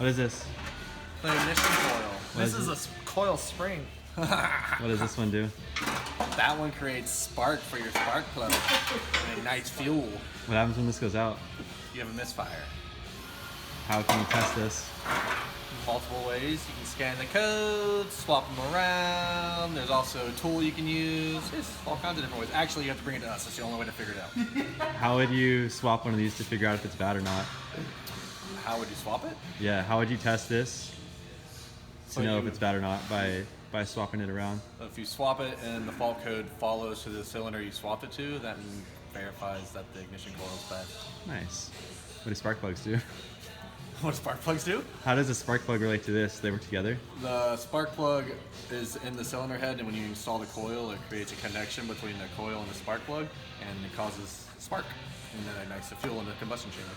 What is this? The ignition coil. What This is is a coil spring. What does this one do? That one creates spark for your spark plug and ignites fuel. What happens when this goes out? You have a misfire. How can you test this? Multiple ways. You can scan the codes, swap them around. There's also a tool you can use. There's all kinds of different ways. Actually, you have to bring it to us. That's the only way to figure it out. How would you swap one of these to figure out if it's bad or not? How would you swap it? Yeah, how would you test this to So know you- if it's bad or not by swapping it around? If you swap it and the fault code follows to the cylinder you swapped it to, that verifies that the ignition coil is bad. Nice. What do spark plugs do? What do spark plugs do? How does a spark plug relate to this? They work together? The spark plug is in the cylinder head, and when you install the coil, it creates a connection between the coil and the spark plug, and it causes spark, and then ignites the fuel in the combustion chamber.